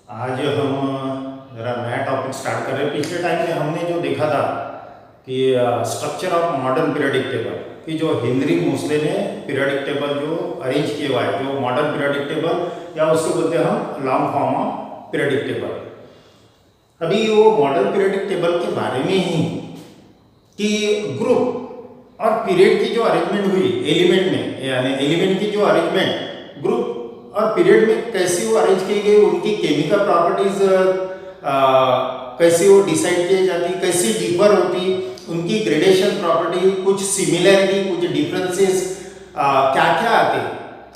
आज हम ज़रा नया टॉपिक स्टार्ट कर रहे हैं। पिछले टाइम में हमने जो देखा था कि structure of modern periodic table, कि जो हेनरी मोस्ले ने पीरियडिक टेबल जो अरेंज किया हुआ है, जो मॉडर्न पीरियडिक टेबल या उसको बोलते हैं हम long form of periodic table. अभी वो मॉडर्न पीरियडिक टेबल के बारे में ही कि ग्रुप और पीरियड की जो अरेंजमेंट हुई एलिमेंट में, यानी एलिमेंट की जो अरेंजमेंट ग्रुप और पीरियड में कैसी वो अरेंज की गई, उनकी केमिकल प्रॉपर्टीज कैसी वो डिसाइड की जाती, कैसी डिफर होती, उनकी ग्रेडेशन प्रॉपर्टी, कुछ सिमिलरिटी, कुछ डिफरेंसेस क्या क्या आते,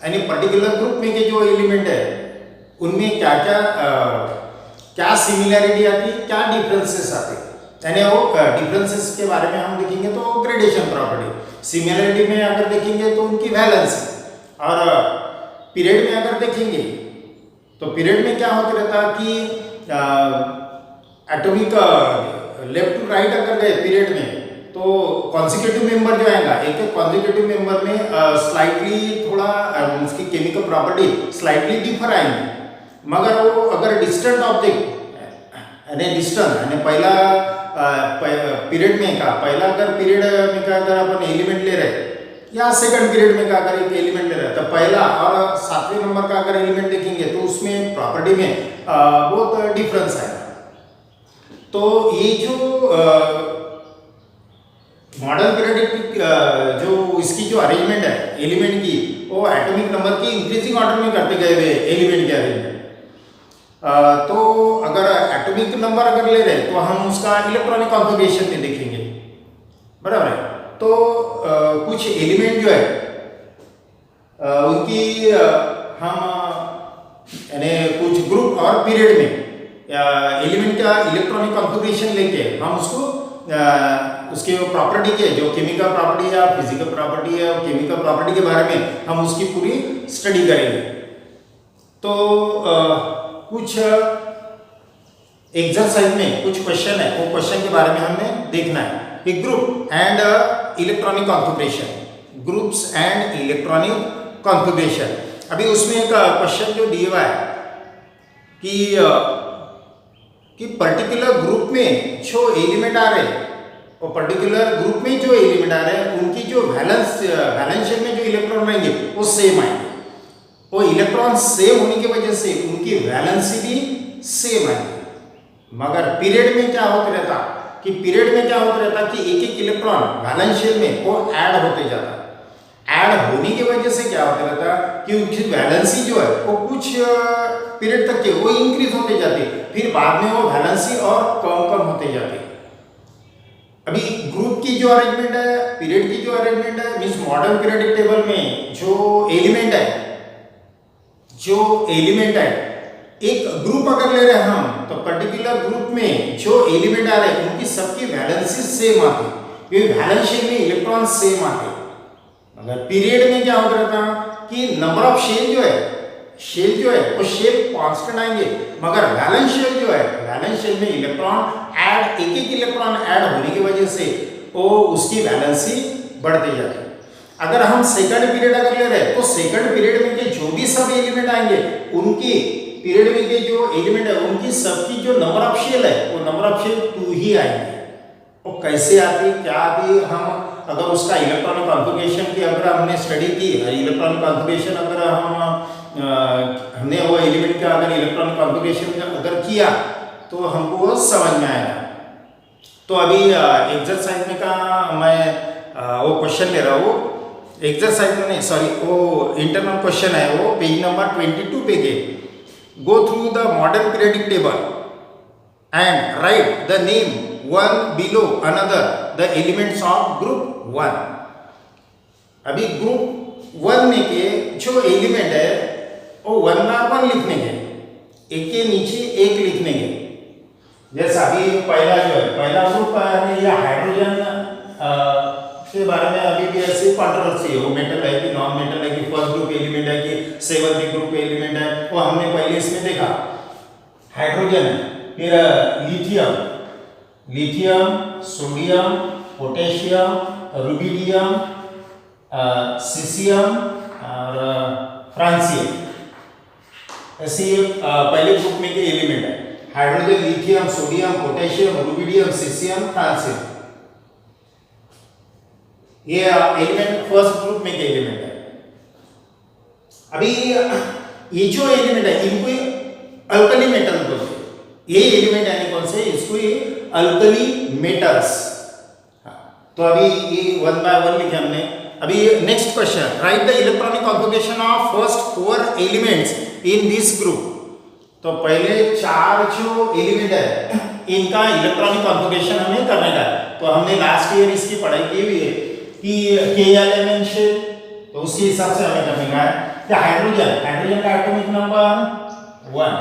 यानी पर्टिकुलर ग्रुप में के जो एलिमेंट है उनमें क्या क्या क्या सिमिलरिटी आती, क्या डिफरेंसेस आते, यानी वो डिफरेंसेस के बारे में हम देखेंगे तो ग्रेडेशन प्रॉपर्टी, सिमिलरिटी में अगर देखेंगे तो उनकी वैलेंसी, और पीरियड में अगर देखेंगे तो पीरियड में क्या होता रहता कि एटॉमिक लेफ्ट टू राइट अगर गए पीरियड में तो कॉन्जिक्यूटिव मेंबर जो आएगा, एक कॉन्जिक्यूटिव मेंबर में स्लाइटली थोड़ा उसकी केमिकल प्रॉपर्टी स्लाइटली डिफर आएंगे, मगर वो अगर डिस्टेंट ऑब्जेक्ट यानी डिस्टेंस यानी पहला पीरियड में का पहला अगर पीरियड में का अगर अपन एलिमेंट ले रहे या सेकंड पीरियड में का अगर एक एलिमेंट ले रहे तो पहला और 7वें नंबर का अगर एलिमेंट देखेंगे तो उसमें प्रॉपर्टी में बहुत डिफरेंस है। तो ये जो मॉडर्न पीरियडिक जो इसकी जो अरेंजमेंट है एलिमेंट की, वो एटॉमिक नंबर की इंक्रीजिंग ऑर्डर में करते गए हुए एलिमेंट के अरेंजमेंट। तो अगर एटॉमिक नंबर अगर ले रहे तो हम उसका इलेक्ट्रॉनिक कॉन्फ़िगरेशन में देखेंगे, बराबर है। तो कुछ एलिमेंट जो है उनकी हम यानी कुछ ग्रुप और पीरियड में एलिमेंट का इलेक्ट्रॉनिक कॉन्फ़िगरेशन लेके हम उसको उसके प्रॉपर्टी के जो केमिकल प्रॉपर्टी या फिजिकल प्रॉपर्टी या केमिकल प्रॉपर्टी के बारे में हम उसकी पूरी स्टडी करेंगे। तो कुछ एग्जरसाइज में कुछ क्वेश्चन है, वो क्वेश्चन के बारे में हमें देखना है कि group and electronic configuration, groups and electronic configuration. अभी उसमें एक क्वेश्चन जो दिया हुआ है कि पर्टिकुलर ग्रुप में जो एलिमेंट आ रहे हैं, और पर्टिकुलर ग्रुप में जो एलिमेंट आ रहे हैं उनकी जो वैलेंस शेल में जो इलेक्ट्रॉन रहेंगे वो सेम आएंगे, वो इलेक्ट्रॉन सेम होने की वजह से उनकी वैलेंसी भी सेम आएगी। मगर पीरियड में क्या होता रहता कि पीरियड में क्या होता रहता कि एक एक इलेक्ट्रॉन वैलेंस शेल में वो ऐड होते जाता, ऐड होने की वजह से क्या होता रहता कि उनकी वैलेंसी जो है वो कुछ पीरियड तक के वो इंक्रीज होते जाते, फिर बाद में वो वैलेंसी और कम कम होते जाते। अभी ग्रुप की जो अरेंजमेंट है, पीरियड की जो अरेंजमेंट है, मींस मॉडर्न पीरियडिक टेबल में जो एलिमेंट है एक ग्रुप अगर ले रहे हैं हम तो पर्टिकुलर ग्रुप में जो एलिमेंट आ रहे हैं उनकी सबकी वैलेंसी सेम आती, क्योंकि वैलेंस शेल में इलेक्ट्रॉन सेम आते। अगर पीरियड में क्या होता रहता कि नंबर ऑफ शेल जो है वो शेल कांस्टेंट आएंगे, मगर वैलेंस शेल जो है वैलेंस शेल में इलेक्ट्रॉन ऐड एक एक इलेक्ट्रॉन ऐड होने की वजह से वो उसकी वैलेंसी बढ़ती जाती है। अगर हम सेकंड पीरियड अगर ले रहे तो सेकंड पीरियड में के जो भी सब एलिमेंट आएंगे उनकी पीरियड में के जो एलिमेंट है उनकी सबकी जो नंबर ऑफ शेल है वो नंबर ऑफ शेल 2 ही आएंगे। वो कैसे आती क्या आती, हम अगर उसका इलेक्ट्रॉनिक कॉन्फ़िगरेशन की अगर हमने स्टडी की, इलेक्ट्रॉनिक कॉन्फ़िगरेशन अगर हमने वो एलिमेंट का अगर इलेक्ट्रॉनिक कॉन्फ़िगरेशन अगर किया तो हमको वो समझ में आएगा। तो अभी एक्सरसाइज में का मैं वो क्वेश्चन ले रहा हूँ, एक्सरसाइज में नहीं सॉरी वो इंटरनल क्वेश्चन है, वो पेज नंबर 22 पे के go through the modern periodic table and write the name one below another the elements of group 1। अभी ग्रुप 1 में के जो एलिमेंट है वो 1 बार 1 लिखने के, एक के नीचे एक लिखने के। जैसा अभी पहला जो है पहला ग्रुप है या हाइड्रोजन के बारे में अभी भी ऐसी कंट्रोवर्सी है, वो मेटल है कि नॉन मेटल है कि फर्स्ट ग्रुप एलिमेंट है कि सेवंथ ग्रुप एलिमेंट है, वो हमने पहले इसमें देखा। हाइड्रोजन है, फिर lithium, sodium, potassium, rubidium, caesium और फ्रांसियम, ऐसे पहले ग्रुप में के एलिमेंट है hydrogen, lithium, sodium, potassium, rubidium, caesium, francium. ये एलिमेंट फर्स्ट ग्रुप में के एलिमेंट है। अभी ये जो एलिमेंट है इनको अल्कली मेटल बोलते हैं। ये एलिमेंट यानी कौन से, इसको ये अल्कली मेटल्स। तो अभी ये 1 by 1 लिखे हमने। अभी next question, right the electronic configuration of first 4 elements in this group. तो पहले 4 जो एलिमेंट है इनका इलेक्ट्रॉनिक कॉन्फ़िगरेशन हमें करने का है। तो हमने लास्ट ईयर इसकी पढ़ाई की हुई है कि के एलिमेंट से, तो उसी हिसाब से हमें करने का है। तो हाइड्रोजन का एटॉमिक नंबर 1,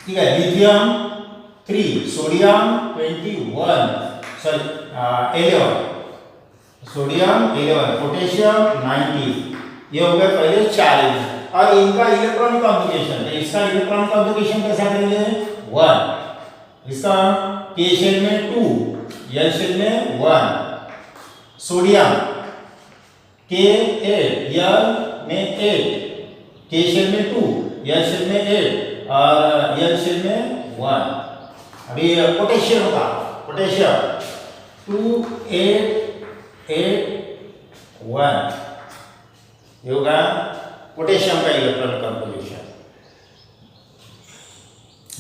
ठीक है, lithium 3, sodium 21, sorry 11, sodium 11, potassium 90। ये हो गए पहले 4 एलिमेंट। और इनका इलेक्ट्रॉनिक कॉन्फ़िगरेशन, तो इसका इलेक्ट्रॉनिक कॉन्फ़िगरेशन कैसा करेंगे, 1, इसका के शेल में 2, एल शेल में 1, सोडियम के 8, एल में 8, के शेल में 2, एल शेल में 8 और एल शेल में 1। अभी पोटेशियम का, पोटेशियम 2, 8, 8, 1, ये होगा पोटेशियम का इलेक्ट्रॉनिक कॉन्फ़िगरेशन।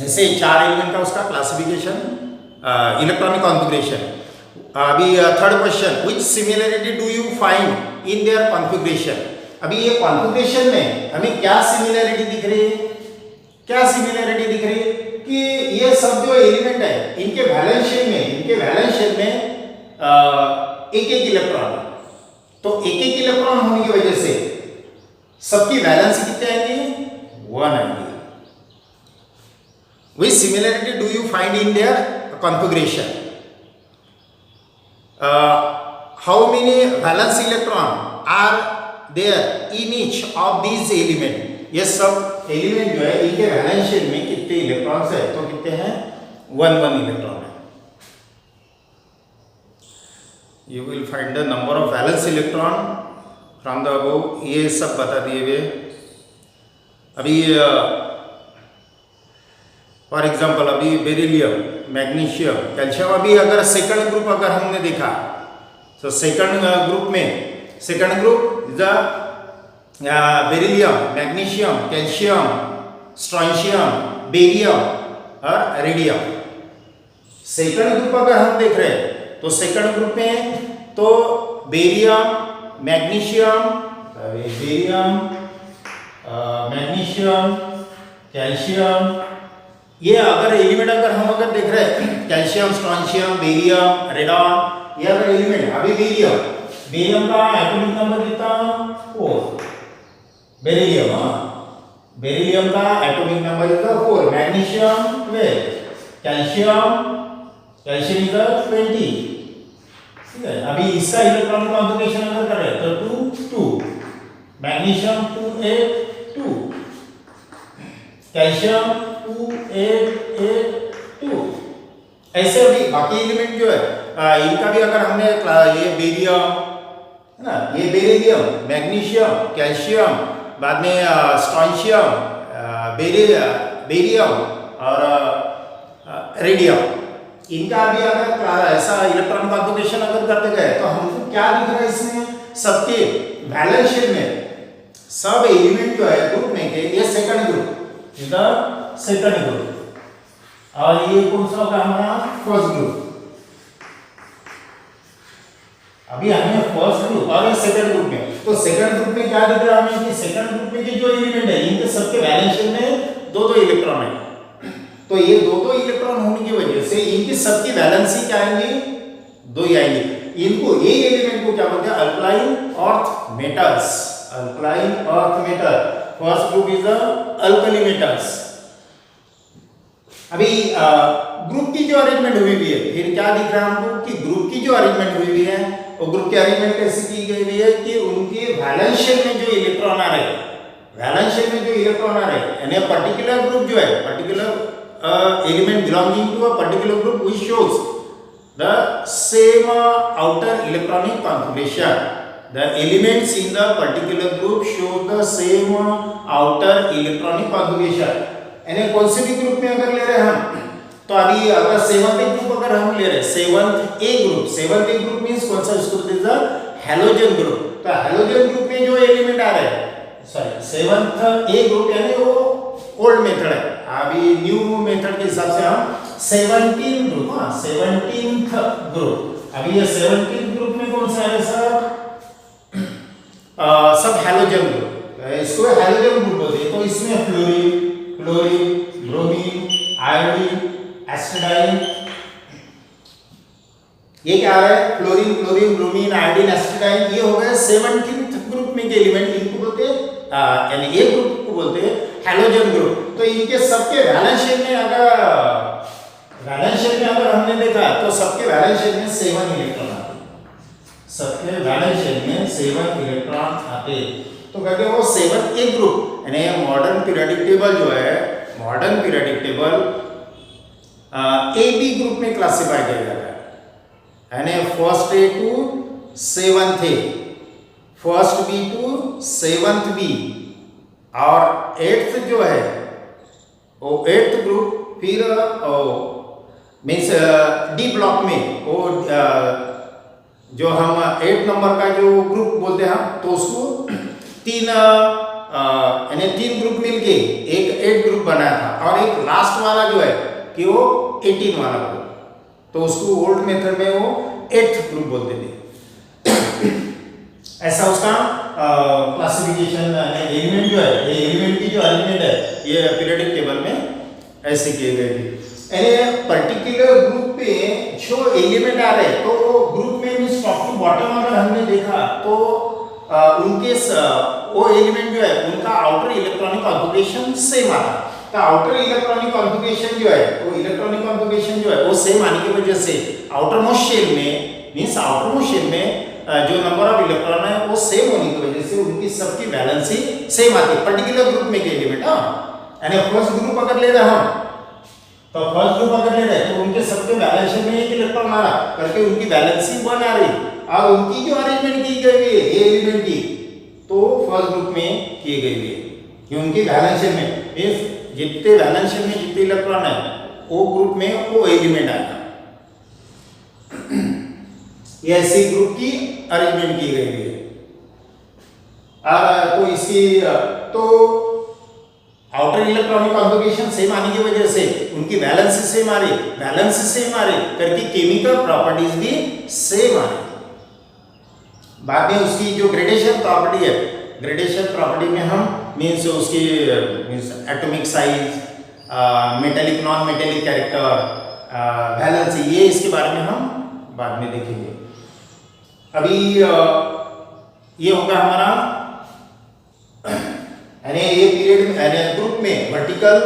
ऐसे 4 एलिमेंट का उसका क्लासिफिकेशन, इलेक्ट्रॉनिक कॉन्फ़िगरेशन। अभी third question, which similarity do you find in their configuration. अभी ये कॉन्फ़िगरेशन में हमें क्या सिमिलरिटी दिख रही है, क्या सिमिलरिटी दिख रही है कि ये सब जो एलिमेंट है इनके वैलेंस शेल में एक-एक इलेक्ट्रॉन है। तो एक-एक इलेक्ट्रॉन होने की वजह से सबकी वैलेंस कितने आएंगे, 1 आएंगे। Which similarity do you find in their configuration? How many valence electron are there in each of these element? ये सब एलिमेंट जो है इनके वैलेंस शेल में कितने इलेक्ट्रॉन्स है, तो कितने हैं, 1 इलेक्ट्रॉन है। You will find the number of valence electron from the above, ये सब बता दिए हुए। अभी फॉर एग्जाम्पल अभी बेरिलियम, मैग्नीशियम, कैल्शियम, अभी अगर सेकंड ग्रुप अगर हमने देखा तो सेकंड ग्रुप में second group the beryllium, magnesium, calcium, strontium, barium और रेडियम। सेकंड ग्रुप अगर हम देख रहे हैं तो सेकंड ग्रुप में तो बेरियम, मैग्नीशियम, मैग्नीशियम, कैल्शियम, ये अगर एलिमेंट अगर हम अगर देख रहे हैं कैल्शियम, स्ट्रोंशियम, बेरियम, रेडॉन, ये अगर एलिमेंट, अभी बेरियम का एटॉमिक नंबर कितना, 4, बेरिलियम का atomic number is 4, magnesium 12, calcium is 20, ठीक है। अभी इसका इलेक्ट्रॉनिक कॉन्फ़िगरेशन अगर करें तो 2, 2, मैग्नीशियम 2, 8, 2, कैल्शियम 2, 8, 8, 2। ऐसे अभी बाकी एलिमेंट जो है इनका भी अगर हमने ये बेरियम है ना, ये बेरिलियम, मैग्नीशियम, कैल्शियम, बाद में स्ट्रोंशियम, बेरियम और रेडियम, इनका भी अगर ऐसा इलेक्ट्रॉनिक कॉन्फ़िगरेशन अगर करते गए तो हमको क्या दिख रहा है इसमें, सबके वैलेंस शेल में सब एलिमेंट जो है ग्रुप में के ये second group is the second group और ये कौन सा होगा हमारा, फर्स्ट ग्रुप। अभी हमें फर्स्ट ग्रुप और सेकंड ग्रुप में, तो सेकंड ग्रुप में क्या दिख रहा है हमें कि सेकंड ग्रुप में के जो एलिमेंट है इनके सबके वैलेंस शेल में 2-2 इलेक्ट्रॉन है। तो ये 2-2 इलेक्ट्रॉन होने की वजह से इनकी सबकी वैलेंसी क्या आएंगी, 2 ही आएंगी। इनको ये एलिमेंट को क्या बोलते हैं, alkaline earth metals, alkaline earth metal. First group is the alkali metals. अभी ग्रुप की जो अरेंजमेंट हुई हुई है, फिर क्या दिख रहा है हमको कि ग्रुप की जो अरेंजमेंट हुई हुई है वो ग्रुप की अरेंजमेंट कैसे की गई हुई है कि उनके वैलेंस शेल में जो इलेक्ट्रॉन आ रहे हैं, वैलेंस शेल में जो इलेक्ट्रॉन आ रहे हैं, यानी पर्टिकुलर ग्रुप जो है, particular element belonging to a particular group which shows the same outer electronic configuration, the elements in the particular group show the same outer electronic configuration। यानी कौन से भी ग्रुप में अगर ले रहे हैं हम, तो अभी अगर सेवंथ ग्रुप अगर हम ले रहे हैं, सेवंथ ए ग्रुप मींस कौन सा group is the halogen group. तो हैलोजन ग्रुप में जो एलिमेंट आ रहे हैं, सॉरी सेवंथ ए ग्रुप यानी वो ओल्ड मेथड है, अभी न्यू मेथड के हिसाब से हम 17 ग्रुप, हाँ 17th ग्रुप। अभी ये 17th ग्रुप में कौन सा है सर, सब हैलोजन ग्रुप, इसको हैलोजन ग्रुप बोलते हैं। तो इसमें फ्लोरीन, ब्रोमीन, आयोडीन, एसिडाइन, ये क्या है, फ्लोरीन, ब्रोमीन, आयोडीन, एसिडाइन, ये हो गए 17th ग्रुप में के एलिमेंट, इनको बोलते हैं यानी ये ग्रुप को बोलते हैं हैलोजन ग्रुप। तो इनके सबके वैलेंस शेल में अगर हमने देखा तो सबके वैलेंस शेल में 7 इलेक्ट्रॉन आते हैं, सबके वैलेंस शेल में 7 इलेक्ट्रॉन आते हैं। तो कहते हैं वो 7 ए ग्रुप, यानी मॉडर्न पीरियोडिक टेबल जो है, modern periodic table A B group में क्लासिफाई किया जाता है, यानी first A to 7th A, first B to 7th B, और 8th जो है वो 8th ग्रुप फिर मीन्स डी ब्लॉक में वो जो हम 8 नंबर का जो ग्रुप बोलते हैं हम, तो उसको यानी 3 ग्रुप मिलके एक 8 ग्रुप बनाया था, और एक लास्ट वाला जो है कि वो 18 वाला ग्रुप, तो उसको ओल्ड मेथड में वो 8th ग्रुप बोलते थे। ऐसा उसका क्लासिफिकेशन एलिमेंट जो है, ये एलिमेंट की जो अरेंजमेंट है ये पीरियोडिक टेबल में ऐसे किए गए थे। यानी पर्टिकुलर ग्रुप पे जो एलिमेंट आ रहे, तो ग्रुप में मींस टॉप टू बॉटम अगर हमने देखा तो उनके वो एलिमेंट जो है उनका आउटर इलेक्ट्रॉनिक कॉन्फ़िगरेशन सेम आता है। तो आउटर इलेक्ट्रॉनिक कॉन्फ़िगरेशन जो है, वो इलेक्ट्रॉनिक कॉन्फ़िगरेशन जो है वो सेम आने की वजह से आउटर मोस्ट शेल में मींस आउटर मोस्ट शेल में जो नंबर ऑफ इलेक्ट्रॉन है वो सेम होने की वजह से उनकी सबकी वैलेंसी सेम आती है पर्टिकुलर ग्रुप में के एलिमेंट। यानी फर्स्ट ग्रुप अगर ले रहे हम, तो फर्स्ट ग्रुप अगर ले रहे तो उनके सबके वैलेंसी में एक इलेक्ट्रॉन आ रहा करके उनकी वैलेंसी 1 आ रही, और उनकी जो अरेंजमेंट की गई है ये एलिमेंट की, तो फर्स्ट ग्रुप में की गई है कि उनकी वैलेंसी में मींस जितने वैलेंसी में जितने इलेक्ट्रॉन है वो ग्रुप में वो एलिमेंट आएगा। ये ऐसी ग्रुप की अरेंजमेंट की गई है। तो इसकी तो आउटर इलेक्ट्रॉनिक कॉन्फ़िगरेशन सेम आने की वजह से उनकी वैलेंसी सेम आ रही करके केमिकल प्रॉपर्टीज भी सेम आ रही। बाद में उसकी जो ग्रेडेशन प्रॉपर्टी है, ग्रेडेशन प्रॉपर्टी में हम मींस उसकी means atomic size, metallic non metallic character, valency, ये इसके बारे में हम बाद में देखेंगे। अभी ये होगा हमारा यानी ये पीरियड यानी ग्रुप में vertical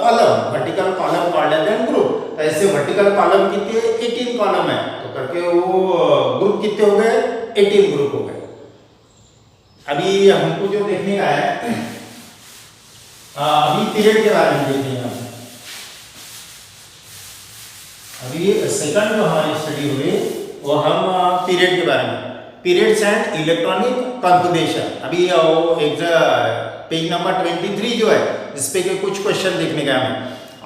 column called age group. तो ऐसे वर्टिकल कॉलम कितने 18 कॉलम है, तो करके वो ग्रुप कितने हो गए 18 ग्रुप हो गए। अभी हमको जो देखने का है अभी पीरियड के बारे में देखेंगे हम। अभी सेकंड जो हमारी स्टडी हुई वो हम पीरियड के बारे में, पीरियड्स एंड इलेक्ट्रॉनिक कॉन्फ़िगरेशन। अभी वो एक पेज नंबर 23 जो है इस पे के कुछ क्वेश्चन देखने का हमें।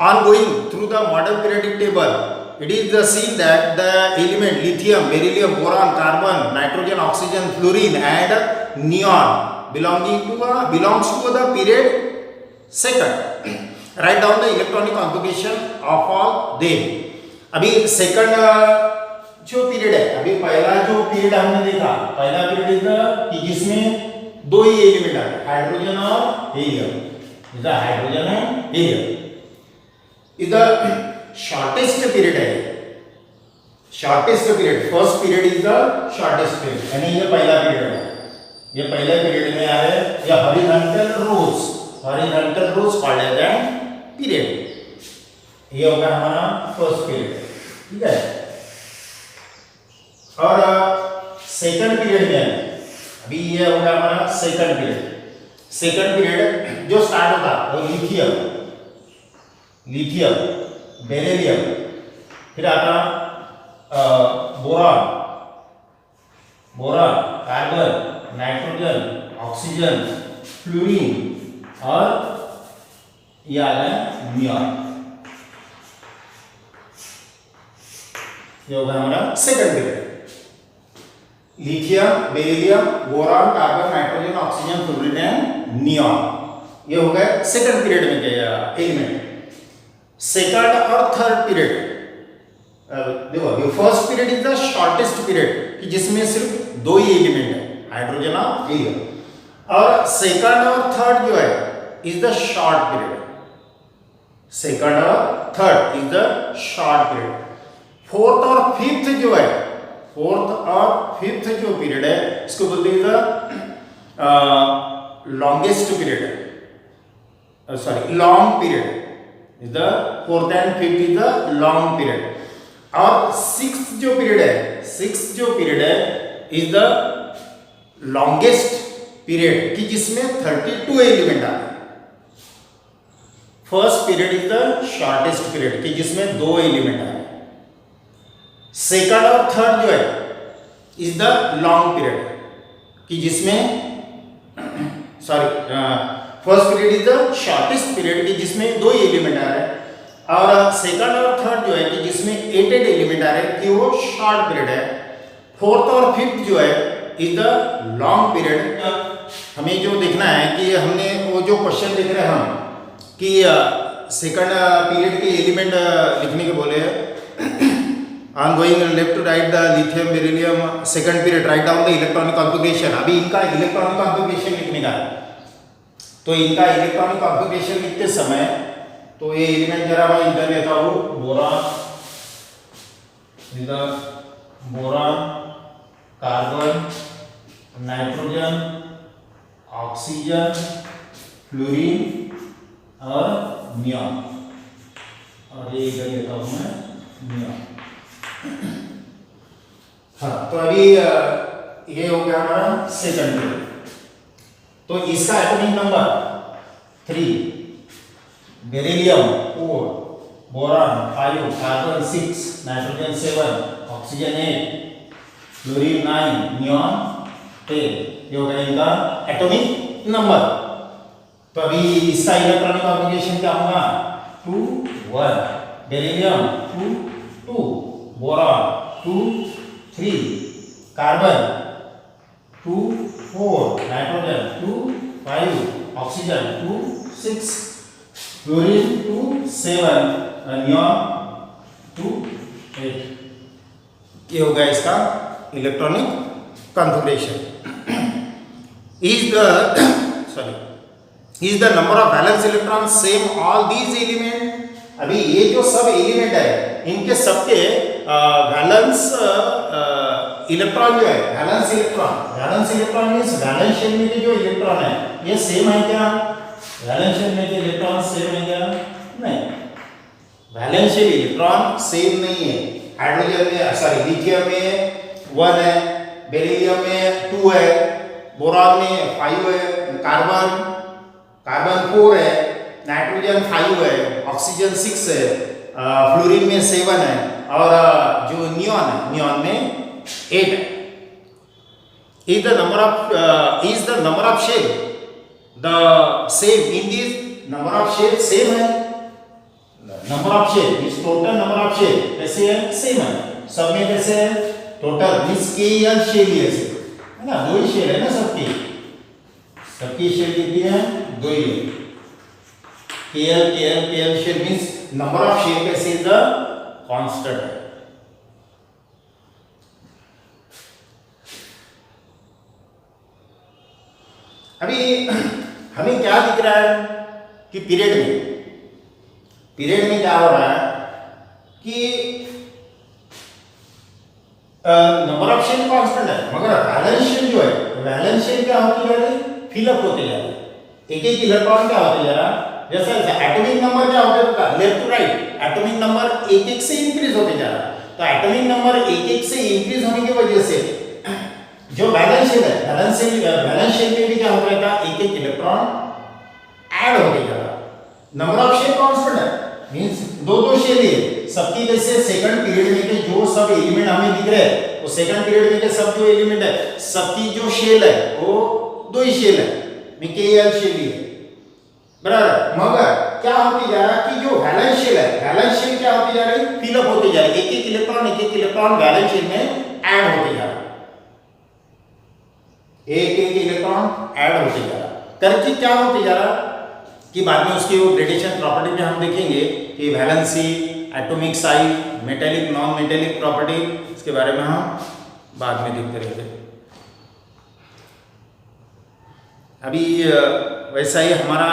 On going through the modern periodic table it is the seen that the element lithium, beryllium, boron, carbon, nitrogen, oxygen, fluorine and neon belongs to the period second. Write down the electronic configuration of all them. अभी second जो period है, अभी पहला जो period हमने देखा, पहला period कि जिसमें 2 ही एलिमेंट आते हैं, हाइड्रोजन और हीलियम। इधर हाइड्रोजन है, हीलियम। इधर शॉर्टेस्ट पीरियड है, shortest period, first period is the shortest period, यानी ये पहला पीरियड है। ये पहले पीरियड में आ रहे हैं या horizontal rows called as an period. ये होगा हमारा फर्स्ट पीरियड, ठीक है। और सेकंड पीरियड में अभी ये होगा हमारा सेकंड पीरियड। सेकंड पीरियड जो स्टार्ट होता है वो लिथियम, बेरिलियम, फिर आता boron, boron, carbon, nitrogen, oxygen, fluorine और ये आ गया नियॉन। ये होगा हमारा second period. Lithium, beryllium, boron, carbon, nitrogen, oxygen, fluorine and neon. ये हो गए सेकंड पीरियड में के एलिमेंट। सेकंड और थर्ड पीरियड, देखो ये first period is the shortest period कि जिसमें सिर्फ दो ही एलिमेंट है, हाइड्रोजन और हीलियम। और सेकंड और थर्ड जो है is the short period. Second और third is the short period. Fourth और फिफ्थ जो है, फोर्थ और फिफ्थ जो पीरियड है इसको बोलते हैं longest period, sorry long period is the fourth and fifth is the long period. और सिक्स्थ जो पीरियड है, सिक्स्थ जो पीरियड है इज द लॉन्गेस्ट पीरियड कि जिसमें 32 एलिमेंट आते हैं। First period is the shortest period कि जिसमें दो एलिमेंट आते हैं। सेकंड और थर्ड जो है इज द लॉन्ग पीरियड कि जिसमें sorry first period is the shortest period कि जिसमें दो ही एलिमेंट आ रहे हैं, और सेकंड और थर्ड जो है कि जिसमें 8 एलिमेंट आ रहे हैं कि वो शॉर्ट पीरियड है। फोर्थ और फिफ्थ जो है इज द लॉन्ग पीरियड। हमें जो देखना है कि हमने वो जो क्वेश्चन देख रहे हैं हम कि सेकंड पीरियड के एलिमेंट लिखने के बोले हैं। Ongoing left to right the lithium, beryllium, second period write down the electronic configuration। अभी इनका इलेक्ट्रॉनिक कॉन्फ़िगरेशन लिखने का है, तो इनका इलेक्ट्रॉनिक कॉन्फ़िगरेशन लिखते समय तो ये एलिमेंट जरा मैं इधर लेता हूँ, बोरान, इधर boron, carbon, nitrogen, oxygen, fluorine और नियॉन, और ये इधर लेता हूँ मैं नियॉन। हाँ, तो अभी ये हो गया हमारा सेकंड पीरियड। तो इसका atomic number 3, beryllium 4, boron 5, carbon 6, nitrogen 7, oxygen 8, fluorine 9, neon 10। ये हो गया इनका एटॉमिक नंबर। तो अभी इसका इलेक्ट्रॉनिक कॉन्फ़िगरेशन क्या होगा? 2 1, beryllium 2 2, boron 2 3, carbon 2 4, nitrogen 2 5, oxygen 2 6, fluorine 2 7, neon 2 8। ये हो गया इसका electronic configuration. Is the number of valence electron same all these element. अभी ये जो सब एलिमेंट है इनके सबके वैलेंस इलेक्ट्रॉन जो है, valence electron means valence shell में के जो इलेक्ट्रॉन है ये सेम है क्या? वैलेंस शेल में के इलेक्ट्रॉन सेम है क्या? नहीं, वैलेंस शेल इलेक्ट्रॉन सेम नहीं है। हाइड्रोजन में सॉरी लिथियम में 1 है, बेरिलियम में 2 है, बोरान में 5 है, कार्बन 4 है, नाइट्रोजन 5 है, ऑक्सीजन 6 है, फ्लोरीन में 7 है, और जो नियॉन है नियॉन में 8 है। Is the number of shell the same in this number of shell same है। नंबर ऑफ शेल इस टोटल नंबर ऑफ शेल कैसे है? सेम है। सब में कैसे है? टोटल मींस के या शेल है ना, दो ही शेल है ना सबकी शेल कितनी है? 2 ही है। KL shell means number of shell कैसे इज द कांस्टेंट है। अभी हमें क्या दिख रहा है कि पीरियड में क्या हो रहा है कि नंबर ऑफ शेल कांस्टेंट है, मगर वैलेंस शेल जो है, वैलेंस शेल क्या होती जा रही? फिलअप होते जा रही। एक इलेक्ट्रॉन क्या होते जा रहा? जैसे एटॉमिक नंबर क्या होते जा रहा? Left to right atomic number एक से इंक्रीज होते जा रहा। तो एटॉमिक नंबर एक से इंक्रीज होने की वजह से जो वैलेंस शेल है, वैलेंस शेल में भी क्या होता रहता? एक इलेक्ट्रॉन ऐड होते जा रहा। नंबर ऑफ शेल कांस्टेंट है मींस दो शेल है सबकी। जैसे सेकंड पीरियड में के जो सब एलिमेंट हमें दिख रहे हैं वो सेकंड पीरियड में के सब जो एलिमेंट है सबकी जो शेल है वो दो ही शेल है, में के एल शेल ही है, बराबर। मगर क्या होती जा रहा है कि जो वैलेंस शेल है, वैलेंस शेल क्या होती जा रही है, फिलअप होती जा रही है, एक एक इलेक्ट्रॉन वैलेंस शेल में ऐड होते जा रहा है, एक एक इलेक्ट्रॉन ऐड होते जा रहा है। करके क्या होते जा रहा है कि बाद में उसकी वो ग्रेडेशन प्रॉपर्टी में हम देखेंगे कि valency, atomic size, metallic non metallic property, इसके बारे में हम बाद में देखते रहेंगे। अभी वैसा ही हमारा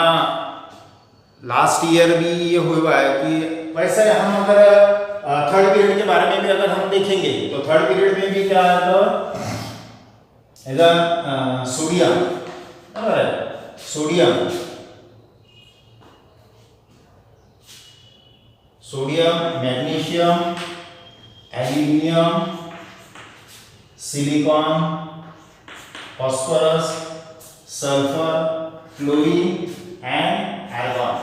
लास्ट ईयर भी ये हुआ है कि वैसे हम अगर थर्ड पीरियड के बारे में भी अगर हम देखेंगे तो थर्ड पीरियड में भी क्या है, तो sodium, sodium, magnesium, aluminium, silicon, phosphorus, sulphur, chlorine and argon,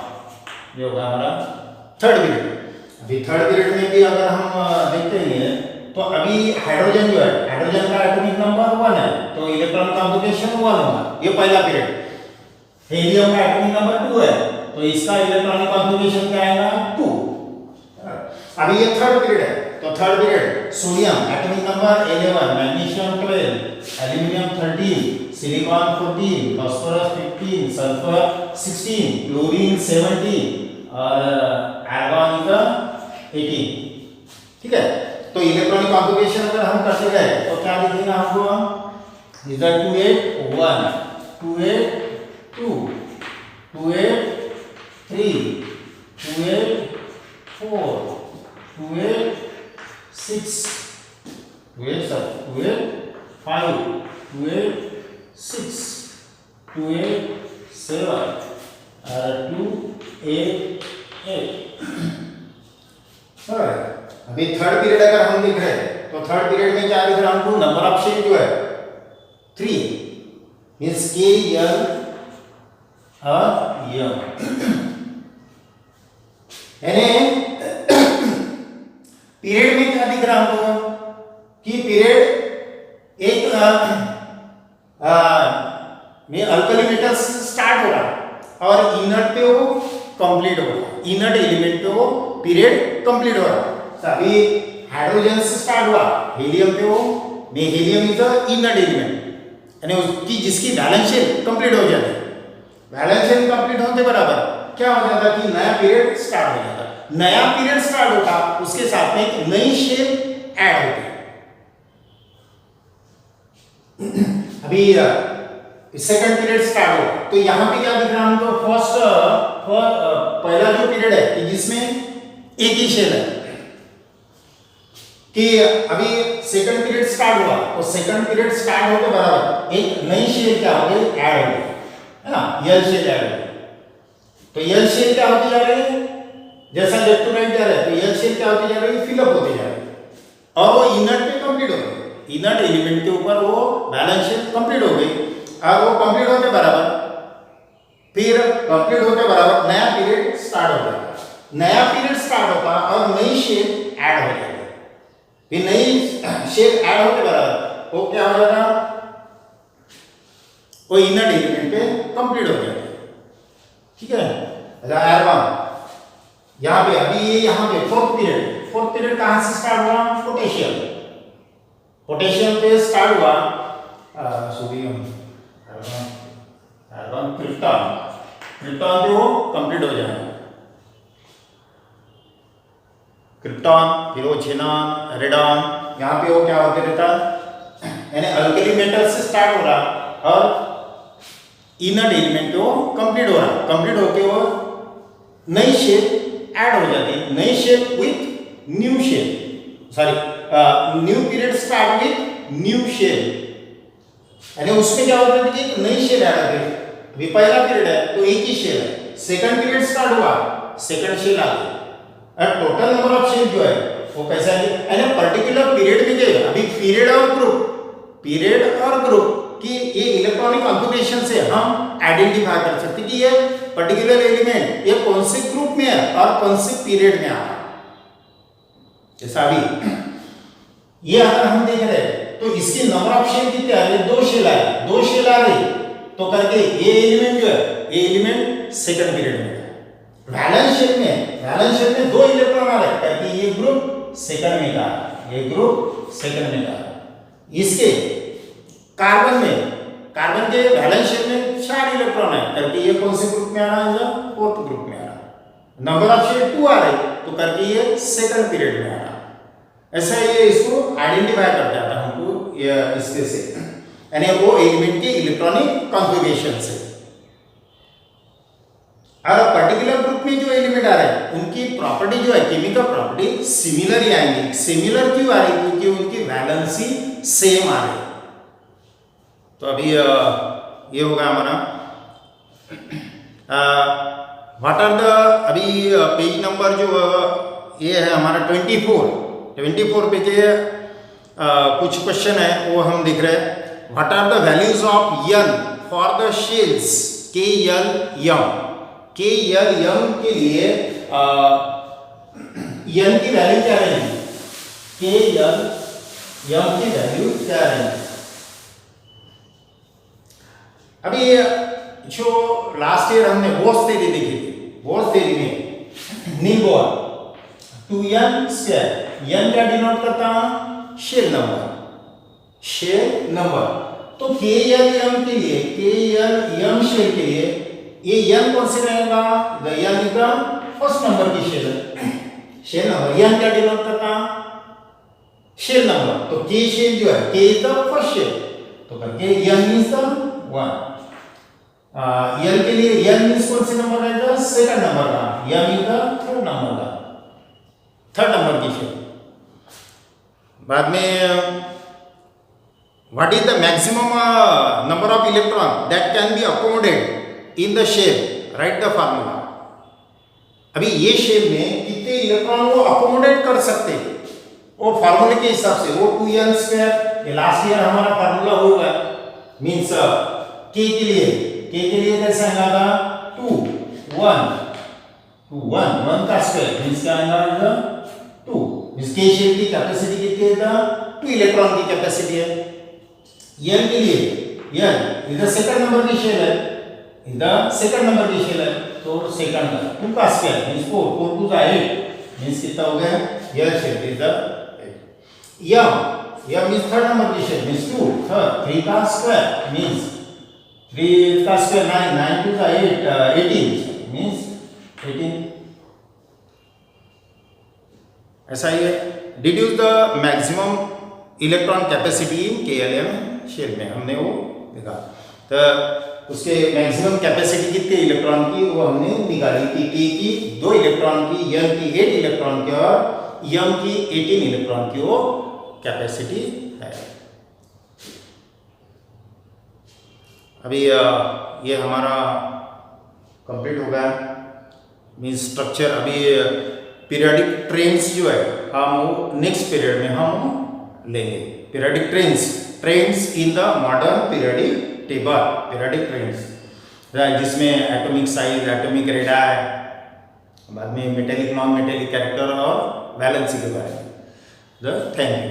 ये होगा हमारा थर्ड पीरियड। अभी थर्ड पीरियड में भी अगर हम देखते हैं तो अभी हाइड्रोजन जो है, हाइड्रोजन का एटॉमिक नंबर 1 है, तो इलेक्ट्रॉन कॉन्फ़िगरेशन 1 होगा, ये पहला पीरियड। हीलियम का एटॉमिक नंबर 2 है, तो इसका इलेक्ट्रॉनिक कॉन्फ़िगरेशन क्या आएगा, 2। अभी ये थर्ड पीरियड है, तो third period sodium atomic number 11, magnesium 12, aluminium 13, silicon 14, phosphorus 15, sulphur 16, chlorine 17 और आर्गन का 18। ठीक है, तो इलेक्ट्रॉनिक कॉन्फ़िगरेशन अगर हम करते गए तो क्या लिखेंगे हमको, इधर 281, 282, 283, 284, 286, 285, 286, 287 और 288। अभी थर्ड पीरियड अगर हम देख रहे हैं तो थर्ड पीरियड में क्या दिख रहा है हमको, नंबर ऑफ शेल जो है 3 मींस के एल और एम, यानी पीरियड में क्या दिख रहा हमको कि पीरियड एक में अल्कली मेटल्स स्टार्ट हो रहा और इनर्ट पे वो कंप्लीट हो रहा, इनर्ट एलिमेंट पे वो पीरियड कंप्लीट हो रहा। अभी हाइड्रोजन से स्टार्ट हुआ, हीलियम पे वो में helium is the inert element, यानी उसकी जिसकी वैलेंस शेल कंप्लीट हो जाती है। वैलेंस शेल कंप्लीट होने बराबर क्या हो जाता कि नया पीरियड स्टार्ट हो जाता, नया पीरियड स्टार्ट होता उसके साथ में एक नई शेल ऐड होती। अभी सेकंड पीरियड स्टार्ट हो तो यहां पे क्या दिख रहा है हमको, फर्स्ट पहला जो पीरियड है कि जिसमें एक ही शेल है, कि अभी सेकंड पीरियड स्टार्ट हुआ तो सेकंड पीरियड स्टार्ट होते बराबर एक नई शेल क्या हो गई, ऐड हो गई, है ना, यल शेल ऐड हो गई। तो यल शेल क्या होती जा रही है, जैसा लेफ्ट टू राइट जा रहा है तो यल शेल क्या होती जा रही है, फिलअप होती जा रही है और वो इनर्ट पे कंप्लीट हो गई, इनर्ट एलिमेंट के ऊपर वो बैलेंस शेल कंप्लीट हो गई। और वो कंप्लीट होते बराबर फिर कंप्लीट होते बराबर नया पीरियड स्टार्ट हो जाता, नया पीरियड स्टार्ट होता और नई शेल ऐड हो जाती। फिर नई शेल ऐड होते बराबर वो क्या हो जाता, वो इनर्ट एलिमेंट पे कंप्लीट हो जाता। ठीक है, आर्गन यहाँ पे अभी यहाँ पे फोर्थ पीरियड कहाँ से स्टार्ट हुआ, पोटेशियम, पोटेशियम पे स्टार्ट हुआ, सोडियम, आर्गन, क्रिप्टॉन पे वो कंप्लीट हो जाएगा, क्रिप्टॉन, फिर वो झेनॉन, रेडॉन, यहाँ पे वो क्या होते रहता, यानी अल्कली मेटल से स्टार्ट हो रहा और इनर्ट एलिमेंट पे वो कंप्लीट हो रहा, कंप्लीट होके वो नई शेल ऐड हो जाती है, नई shell with new shell, sorry new period start with new shell, यानी उसमें क्या होता है कि एक नई शेल ऐड हो गई। अभी पहला पीरियड है तो एक ही शेल है, सेकंड पीरियड स्टार्ट हुआ सेकंड शेल आ गई और टोटल नंबर ऑफ शेल जो है वो कैसा है, यानी पर्टिकुलर पीरियड में जो अभी पीरियड और ग्रुप कि ये इलेक्ट्रॉनिक कॉन्फ़िगरेशन से हम आइडेंटिफाई कर सकते कि ये पर्टिकुलर एलिमेंट ये कौन से ग्रुप में है और कौन से पीरियड में आ रहा है। जैसा अभी ये अगर हम देख रहे हैं तो इसकी नंबर ऑफ शेल कितने आ रहे, 2 शेल आ रही, 2 शेल आ रही, तो करके ये एलिमेंट जो है ये एलिमेंट सेकंड पीरियड में है। वैलेंस शेल में 2 इलेक्ट्रॉन आ रहे करके ये ग्रुप सेकंड में का, ये ग्रुप सेकंड में का। इसके कार्बन के वैलेंस शेल में 4 इलेक्ट्रॉन है करके ये कौन से ग्रुप में आ रहा है, फोर्थ ग्रुप में आ रहा है। नंबर ऑफ शेल 2 आ रही तो करके ये सेकंड पीरियड में आ रहा। ऐसा ये इसको आइडेंटिफाई कर जाता है हमको इसके से, यानी वो एलिमेंट के इलेक्ट्रॉनिक कॉन्फ़िगरेशन से। और पर्टिकुलर ग्रुप में जो एलिमेंट आ रहे हैं उनकी प्रॉपर्टी जो है, केमिकल प्रॉपर्टी सिमिलर ही आएंगी। सिमिलर क्यों आ रही, क्योंकि उनकी वैलेंसी सेम आ रही। तो अभी ये होगा हमारा व्हाट आर द, अभी पेज नंबर जो ये है हमारा 24 पे के कुछ क्वेश्चन है वो हम देख रहे हैं। What are the values of n for the shells K L यम के लिए यन की वैल्यू क्या रहेगी, के यल यम की वैल्यू क्या रहेगी। अभी जो लास्ट ईयर हमने बोर्स थ्योरी देखी थी, बोर्स थ्योरी में नील बोर 2n², n क्या डिनोट करता है, शेल नंबर। तो के एल एम के लिए, के एल एम शेल के लिए ये n कौन से रहेगा, the n is the first number की शेल नंबर। n क्या डिनोट करता है, शेल नंबर। तो के शेल जो है, के इज द फर्स्ट शेल, तो करके n इज द 1। n के लिए n मींस कौन से नंबर रहेगा, सेकंड नंबर का, m is the third number की शेल। बाद में what is the maximum number of electron that can be accommodate in the shell, right the formula. अभी ये शेल में कितने इलेक्ट्रॉन वो अकोमोडेट कर सकते हैं, वो फार्मूले के हिसाब से, वो 2n², ये लास्ट ईयर हमारा फार्मूला होगा। मींस के के लिए कैसे आएगा, 2 1 का स्क्वायर मींस क्या आएगा, 2। इसके शेल की कैपेसिटी कितनी है, 2 इलेक्ट्रॉन की कैपेसिटी है। n के लिए n इधर सेकंड नंबर की शेल है, तो सेकंड का 2 का स्क्वायर मींस 4 2 का 8 मींस कितना हो गया, यह shell is the 8। m means third number की शेल मींस 2, 3 का स्क्वायर मींस 3 का स्क्वायर 9 2 का 8 18 मींस 18। ऐसा ही है। Deduce the maximum electron capacity in KLM shell में, हमने वो देखा। तो उसके मैक्सिमम कैपेसिटी कितने इलेक्ट्रॉन की वो हमने निकाली थी, T की 2 इलेक्ट्रॉन की, N की 8 इलेक्ट्रॉन की और M की 18 इलेक्ट्रॉन की वो कैपेसिटी है। अभी ये हमारा कंप्लीट हो गया मींस स्ट्रक्चर। अभी पीरियोडिक ट्रेंड्स जो है हम वो नेक्स्ट पीरियड में हम लेंगे। Periodic trends in the modern periodic table, periodic trends जिसमें एटॉमिक साइज, एटॉमिक रेडाई, बाद में मेटेलिक नॉन मेटेलिक कैरेक्टर और वैलेंसी के बारे में। Thank you.